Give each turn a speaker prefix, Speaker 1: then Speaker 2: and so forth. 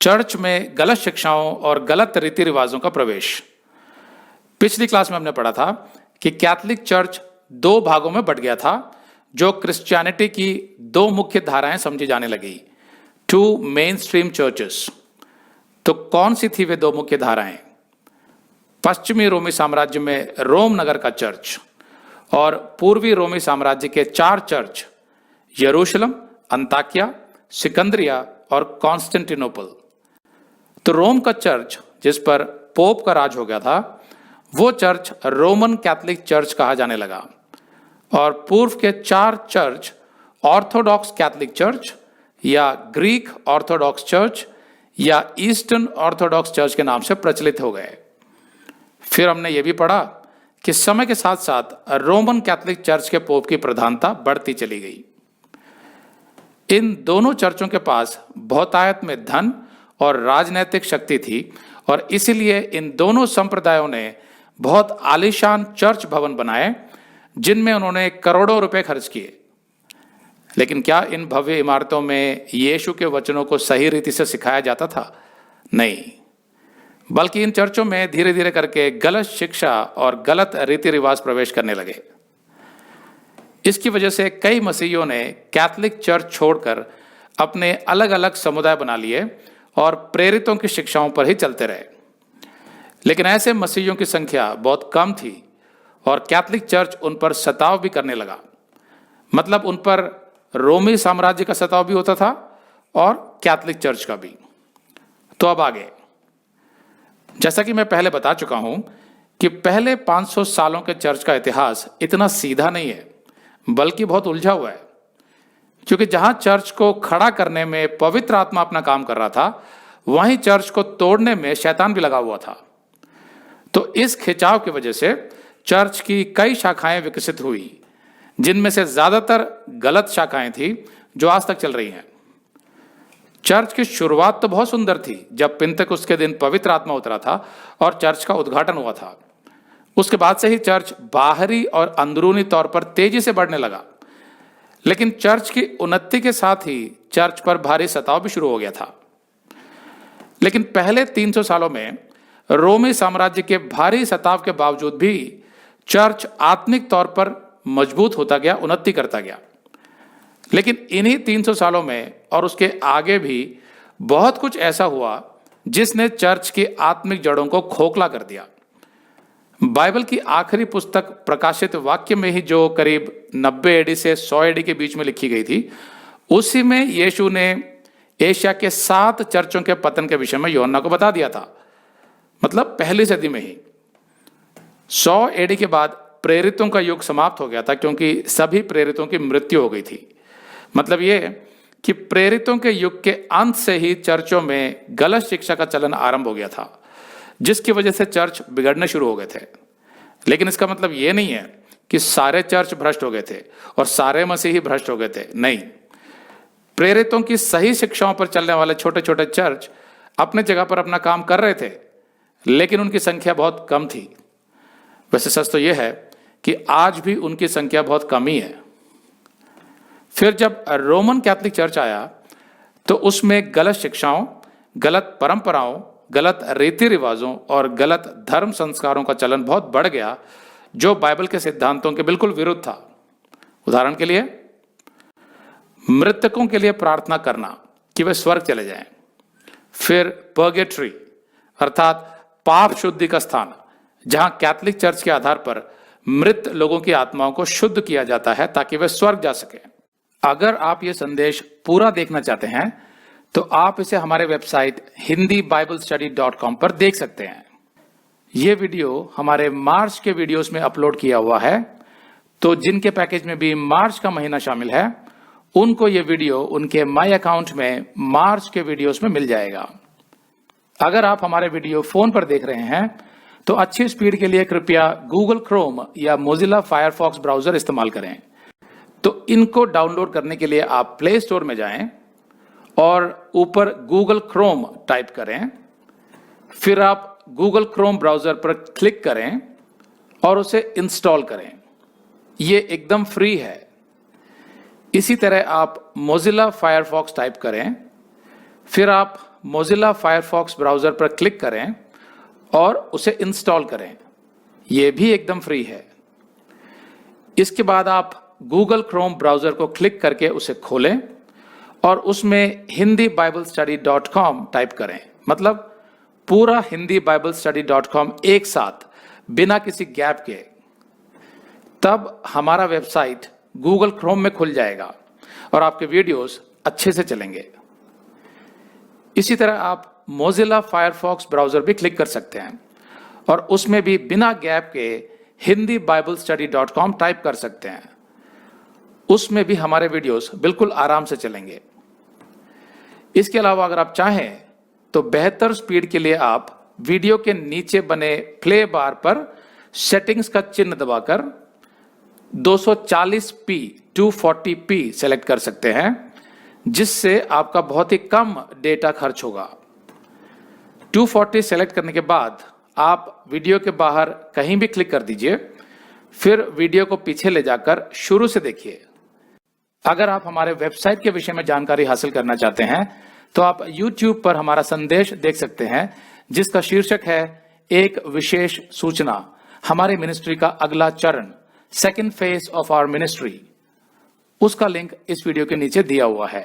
Speaker 1: Church में गलत शिक्षाओं और गलत रीति रिवाजों का प्रवेश। पिछली क्लास में हमने पढ़ा था कि कैथोलिक चर्च दो भागों में बट गया था, जो क्रिश्चियनिटी की दो मुख्य धाराएं समझी जाने लगी, टू मेन स्ट्रीम चर्चेस। तो कौन सी थी वे दो मुख्य धाराएं? पश्चिमी रोमी साम्राज्य में रोम नगर का चर्च और पूर्वी रोमी साम्राज्य के चार चर्च, यरूशलेम, अंताकिया, सिकंदरिया और कॉन्स्टेंटिनोपल। तो रोम का चर्च, जिस पर पोप का राज हो गया था, वो चर्च रोमन कैथोलिक चर्च कहा जाने लगा और पूर्व के चार चर्च ऑर्थोडॉक्स कैथोलिक चर्च या ग्रीक ऑर्थोडॉक्स चर्च या ईस्टर्न ऑर्थोडॉक्स चर्च के नाम से प्रचलित हो गए। फिर हमने ये भी पढ़ा कि समय के साथ साथ रोमन कैथोलिक चर्च के पोप की प्रधानता बढ़ती चली गई। इन दोनों चर्चों के पास बहुतायत में धन और राजनैतिक शक्ति थी और इसीलिए इन दोनों संप्रदायों ने बहुत आलीशान चर्च भवन बनाए, जिनमें उन्होंने करोड़ों रुपए खर्च किए। लेकिन क्या इन भव्य इमारतों में यीशु के वचनों को सही रीति से सिखाया जाता था? नहीं, बल्कि इन चर्चों में धीरे धीरे करके गलत शिक्षा और गलत रीति रिवाज प्रवेश करने लगे। इसकी वजह से कई मसीहियों ने कैथोलिक चर्च छोड़कर अपने अलग अलग समुदाय बना लिए और प्रेरितों की शिक्षाओं पर ही चलते रहे। लेकिन ऐसे मसीहियों की संख्या बहुत कम थी और कैथोलिक चर्च उन पर सताव भी करने लगा। मतलब उन पर रोमी साम्राज्य का सताव भी होता था और कैथोलिक चर्च का भी। तो अब आगे, जैसा कि मैं पहले बता चुका हूं कि पहले 500 सालों के चर्च का इतिहास इतना सीधा नहीं है, बल्कि बहुत उलझा हुआ है। क्योंकि जहां चर्च को खड़ा करने में पवित्र आत्मा अपना काम कर रहा था, वहीं चर्च को तोड़ने में शैतान भी लगा हुआ था। तो इस खिंचाव की वजह से चर्च की कई शाखाएं विकसित हुई, जिनमें से ज्यादातर गलत शाखाएं थी जो आज तक चल रही हैं। चर्च की शुरुआत तो बहुत सुंदर थी, जब पिंतेकुस्त के दिन पवित्र आत्मा उतरा था और चर्च का उद्घाटन हुआ था। उसके बाद से ही चर्च बाहरी और अंदरूनी तौर पर तेजी से बढ़ने लगा। लेकिन चर्च की उन्नति के साथ ही चर्च पर भारी सताव भी शुरू हो गया था। लेकिन पहले 300 सालों में रोमी साम्राज्य के भारी सताव के बावजूद भी चर्च आत्मिक तौर पर मजबूत होता गया, उन्नति करता गया। लेकिन इन्हीं 300 सालों में और उसके आगे भी बहुत कुछ ऐसा हुआ जिसने चर्च की आत्मिक जड़ों को खोखला कर दिया। बाइबल की आखिरी पुस्तक प्रकाशित वाक्य में ही, जो करीब 90 एडी से 100 एडी के बीच में लिखी गई थी, उसी में यीशु ने एशिया के 7 चर्चों के पतन के विषय में यूहन्ना को बता दिया था। मतलब पहली सदी में ही। 100 एडी के बाद प्रेरितों का युग समाप्त हो गया था, क्योंकि सभी प्रेरितों की मृत्यु हो गई थी। मतलब ये कि प्रेरितों के युग के अंत से ही चर्चों में गलत शिक्षा का चलन आरंभ हो गया था, जिसकी वजह से चर्च बिगड़ने शुरू हो गए थे। लेकिन इसका मतलब ये नहीं है कि सारे चर्च भ्रष्ट हो गए थे और सारे मसीही भ्रष्ट हो गए थे। नहीं, प्रेरितों की सही शिक्षाओं पर चलने वाले छोटे छोटे चर्च अपने जगह पर अपना काम कर रहे थे, लेकिन उनकी संख्या बहुत कम थी। वैसे सच तो यह है कि आज भी उनकी संख्या बहुत कम ही है। फिर जब रोमन कैथोलिक चर्च आया तो उसमें गलत शिक्षाओं, गलत परंपराओं, गलत रीति रिवाजों और गलत धर्म संस्कारों का चलन बहुत बढ़ गया, जो बाइबल के सिद्धांतों के बिल्कुल विरुद्ध था। उदाहरण के लिए, मृतकों के लिए प्रार्थना करना कि वे स्वर्ग चले जाएं। फिर पर्गेटरी अर्थात पाप शुद्धि का स्थान, जहां कैथोलिक चर्च के आधार पर मृत लोगों की आत्माओं को शुद्ध किया जाता है ताकि वे स्वर्ग जा सके। अगर आप ये संदेश पूरा देखना चाहते हैं तो आप इसे हमारे वेबसाइट hindiBiblestudy.com पर देख सकते हैं। ये वीडियो हमारे मार्च के वीडियोस में अपलोड किया हुआ है, तो जिनके पैकेज में भी मार्च का महीना शामिल है, उनको ये वीडियो उनके माई अकाउंट में मार्च के वीडियोस में मिल जाएगा। अगर आप हमारे वीडियो फोन पर देख रहे हैं तो अच्छी स्पीड के लिए कृपया गूगल क्रोम या मोजिला फायरफॉक्स ब्राउजर इस्तेमाल करें। तो इनको डाउनलोड करने के लिए आप प्ले स्टोर में जाएं और ऊपर गूगल क्रोम टाइप करें। फिर आप गूगल क्रोम ब्राउजर पर क्लिक करें और उसे इंस्टॉल करें। ये एकदम फ्री है। इसी तरह आप मोजिला फायरफॉक्स टाइप करें, फिर आप मोजिला फायरफॉक्स ब्राउजर पर क्लिक करें और उसे इंस्टॉल करें। यह भी एकदम फ्री है। इसके बाद आप गूगल क्रोम ब्राउजर को क्लिक करके उसे खोलें और उसमें hindibiblesteady.com टाइप करें। मतलब पूरा hindibiblesteady.com एक साथ बिना किसी गैप के। तब हमारा वेबसाइट गूगल क्रोम में खुल जाएगा और आपके वीडियोस अच्छे से चलेंगे। इसी तरह आप मोजिला फायरफॉक्स ब्राउजर भी क्लिक कर सकते हैं और उसमें भी बिना गैप के hindibiblesteady.com टाइप कर सकते हैं। उसमें भी हमारे वीडियोस बिल्कुल आराम से चलेंगे। इसके अलावा अगर आप चाहें तो बेहतर स्पीड के लिए आप वीडियो के नीचे बने प्ले बार पर सेटिंग्स का चिन्ह दबाकर 240p 240p सेलेक्ट कर सकते हैं, जिससे आपका बहुत ही कम डेटा खर्च होगा। 240 सेलेक्ट करने के बाद आप वीडियो के बाहर कहीं भी क्लिक कर दीजिए, फिर वीडियो को पीछे ले जाकर शुरू से देखिए। अगर आप हमारे वेबसाइट के विषय में जानकारी हासिल करना चाहते हैं तो आप YouTube पर हमारा संदेश देख सकते हैं, जिसका शीर्षक है एक विशेष सूचना, हमारे मिनिस्ट्री का अगला चरण, second phase of our ministry. उसका लिंक इस वीडियो के नीचे दिया हुआ है।